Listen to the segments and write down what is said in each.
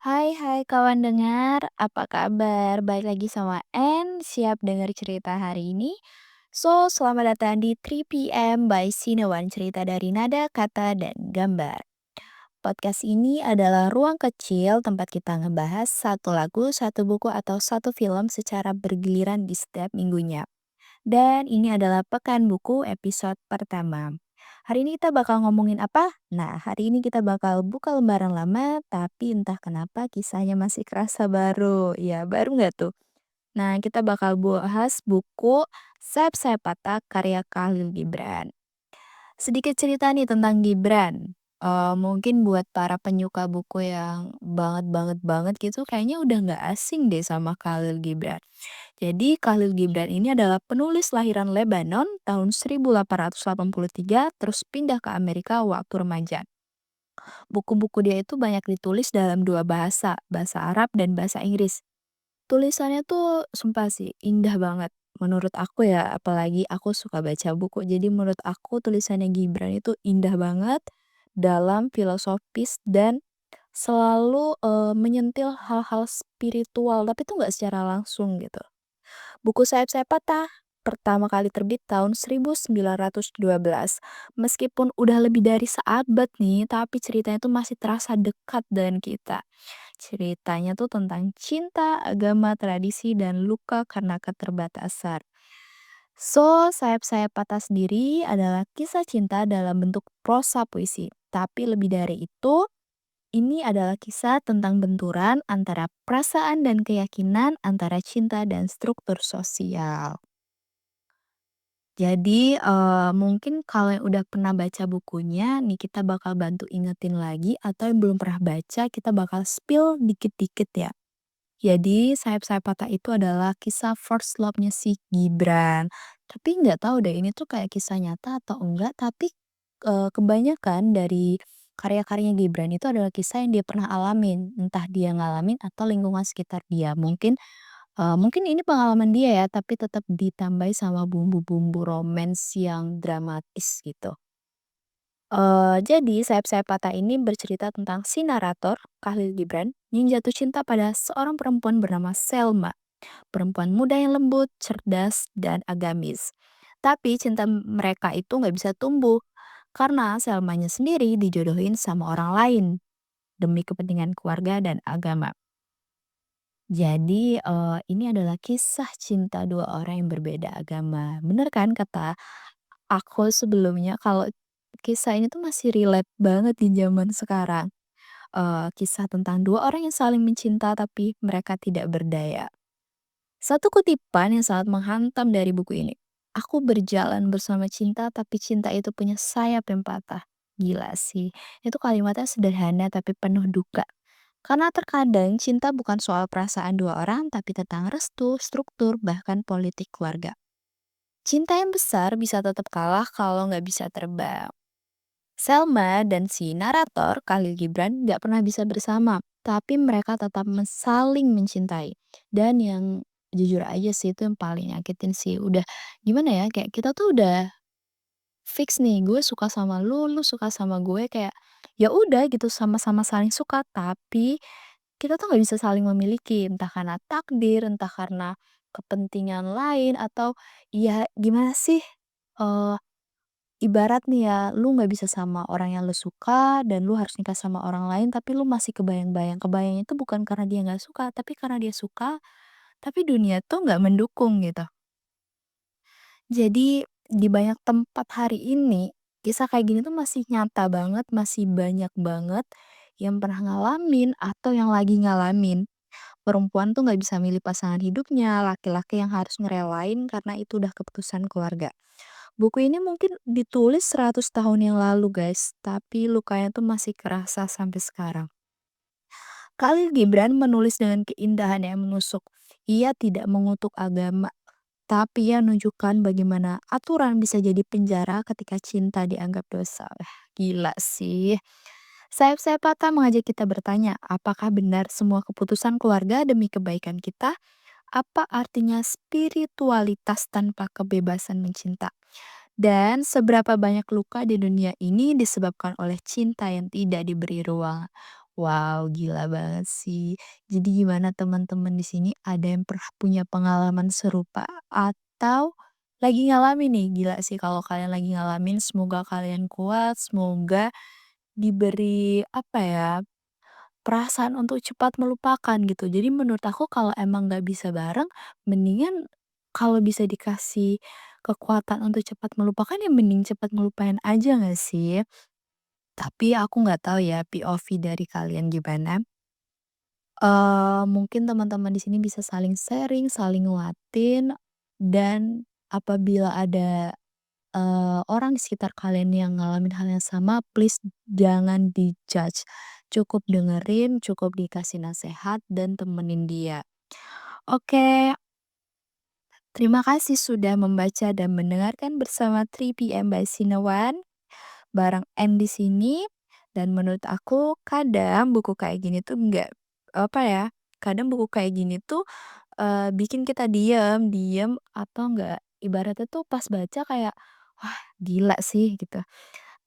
Hai hai kawan dengar, apa kabar? Balik lagi sama N, siap dengar cerita hari ini? Selamat datang di 3 PM by Sinewan, cerita dari nada, kata, dan gambar. Podcast ini adalah ruang kecil tempat kita ngebahas satu lagu, satu buku, atau satu film secara bergiliran di setiap minggunya. Dan ini adalah Pekan Buku episode pertama. Hari ini kita bakal ngomongin apa? Nah, hari ini kita bakal buka lembaran lama, tapi entah kenapa kisahnya masih kerasa baru. Ya, baru nggak tuh? Nah, kita bakal bahas buku Sayap Sayap Patah karya Khalil Gibran. Sedikit cerita nih tentang Gibran. Mungkin buat para penyuka buku yang banget banget banget gitu, kayaknya udah nggak asing deh sama Khalil Gibran. Jadi Khalil Gibran ini adalah penulis lahiran Lebanon tahun 1883 terus pindah ke Amerika waktu remaja. Buku-buku dia itu banyak ditulis dalam dua bahasa, bahasa Arab dan bahasa Inggris. Tulisannya tuh sumpah sih indah banget. Menurut aku ya, apalagi aku suka baca buku. Jadi menurut aku tulisannya Gibran itu indah banget, dalam, filosofis dan selalu menyentil hal-hal spiritual, tapi itu nggak secara langsung gitu. Buku Sayap-Sayap Patah pertama kali terbit tahun 1912. Meskipun udah lebih dari seabad nih, tapi ceritanya tuh masih terasa dekat dengan kita. Ceritanya tuh tentang cinta, agama, tradisi, dan luka karena keterbatasan. Sayap-Sayap Patah sendiri adalah kisah cinta dalam bentuk prosa puisi. Tapi lebih dari itu, ini adalah kisah tentang benturan antara perasaan dan keyakinan antara cinta dan struktur sosial. Jadi, mungkin kalau yang udah pernah baca bukunya nih kita bakal bantu ingetin lagi atau yang belum pernah baca kita bakal spill dikit-dikit ya. Jadi Sayap-Sayap Patah itu adalah kisah first love-nya si Gibran. Tapi nggak tahu deh ini tuh kayak kisah nyata atau enggak, tapi, kebanyakan dari karya-karyanya Gibran itu adalah kisah yang dia pernah alamin. Entah dia ngalamin atau lingkungan sekitar dia. Mungkin ini pengalaman dia ya, tapi tetap ditambahi sama bumbu-bumbu romance yang dramatis gitu. Jadi Sayap-Sayap Patah ini bercerita tentang si narator, Khalil Gibran, yang jatuh cinta pada seorang perempuan bernama Selma. Perempuan muda yang lembut, cerdas, dan agamis. Tapi cinta mereka itu nggak bisa tumbuh, karena Selmanya sendiri dijodohin sama orang lain, demi kepentingan keluarga dan agama. Jadi, ini adalah kisah cinta 2 orang yang berbeda agama. Bener kan kata aku sebelumnya kalau kisah ini tuh masih relate banget di zaman sekarang. Kisah tentang 2 orang yang saling mencinta tapi mereka tidak berdaya. Satu kutipan yang sangat menghantam dari buku ini. "Aku berjalan bersama cinta tapi cinta itu punya sayap yang patah." Gila sih, itu kalimatnya sederhana tapi penuh duka. Karena terkadang cinta bukan soal perasaan dua orang, tapi tentang restu, struktur, bahkan politik keluarga. Cinta yang besar bisa tetap kalah kalau nggak bisa terbang. Selma dan si narator, Khalil Gibran, nggak pernah bisa bersama. Tapi mereka tetap saling mencintai. Dan yang jujur aja sih itu yang paling nyakitin sih. Udah gimana ya, kayak kita tuh udah fix nih, gue suka sama lu suka sama gue kayak ya udah gitu sama-sama saling suka, tapi kita tuh nggak bisa saling memiliki, entah karena takdir, entah karena kepentingan lain atau ya gimana sih, eee, ibarat nih ya, lu nggak bisa sama orang yang lu suka dan lu harus nikah sama orang lain, tapi lu masih kebayang-bayang. Kebayangnya itu bukan karena dia nggak suka, tapi karena dia suka, tapi dunia tuh nggak mendukung gitu. Jadi di banyak tempat hari ini, kisah kayak gini tuh masih nyata banget, masih banyak banget yang pernah ngalamin atau yang lagi ngalamin. Perempuan tuh nggak bisa milih pasangan hidupnya, laki-laki yang harus ngerelain karena itu udah keputusan keluarga. Buku ini mungkin ditulis 100 tahun yang lalu guys, tapi lukanya tuh masih kerasa sampai sekarang. Khalil Gibran menulis dengan keindahan yang menusuk. Ia tidak mengutuk agama, tapi ia menunjukkan bagaimana aturan bisa jadi penjara ketika cinta dianggap dosa. Wah, gila sih. Sayap-sayap patah mengajak kita bertanya, apakah benar semua keputusan keluarga demi kebaikan kita? Apa artinya spiritualitas tanpa kebebasan mencinta? Dan seberapa banyak luka di dunia ini disebabkan oleh cinta yang tidak diberi ruang? Wow, gila banget sih. Jadi gimana teman-teman di sini ada yang pernah punya pengalaman serupa atau lagi ngalamin nih? Gila sih kalau kalian lagi ngalamin, semoga kalian kuat, semoga diberi apa ya, perasaan untuk cepat melupakan gitu. Jadi menurut aku kalau emang nggak bisa bareng, mendingan kalau bisa dikasih kekuatan untuk cepat melupakan ya mending cepat melupain aja nggak sih? Tapi aku nggak tahu ya POV dari kalian gimana. Mungkin teman-teman di sini bisa saling sharing, saling nguatin, dan apabila ada, orang di sekitar kalian yang ngalamin hal yang sama, please jangan di-judge. Cukup dengerin, cukup dikasih nasehat, dan temenin dia. Oke, terima kasih sudah membaca dan mendengarkan bersama 3 PM by Sinawan. Bareng N di sini, dan menurut aku kadang buku kayak gini tuh nggak apa ya, kadang buku kayak gini tuh, bikin kita diem diem atau enggak ibaratnya tuh pas baca kayak, "Wah gila sih," gitu.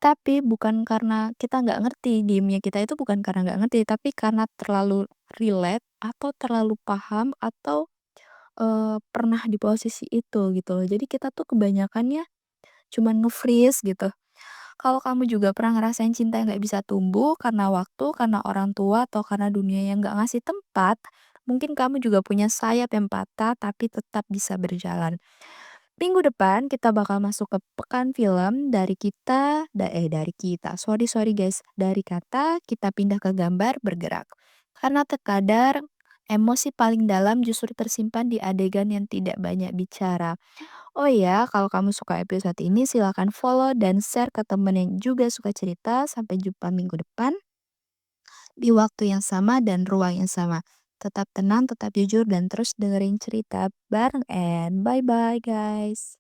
Tapi bukan karena kita nggak ngerti, diemnya kita itu bukan karena nggak ngerti, tapi karena terlalu relate atau terlalu paham atau, pernah di posisi itu gitu loh. Jadi kita tuh kebanyakannya cuman nge-freeze gitu. Kalau kamu juga pernah ngerasain cinta yang nggak bisa tumbuh karena waktu, karena orang tua, atau karena dunia yang nggak ngasih tempat, mungkin kamu juga punya sayap yang patah tapi tetap bisa berjalan. Minggu depan kita bakal masuk ke pekan film dari kita, sorry sorry guys, dari kata kita pindah ke gambar bergerak. Karena terkadang emosi paling dalam justru tersimpan di adegan yang tidak banyak bicara. Oh iya, kalau kamu suka episode ini silakan follow dan share ke temen yang juga suka cerita. Sampai jumpa minggu depan di waktu yang sama dan ruang yang sama. Tetap tenang, tetap jujur, dan terus dengerin cerita bareng and bye-bye guys.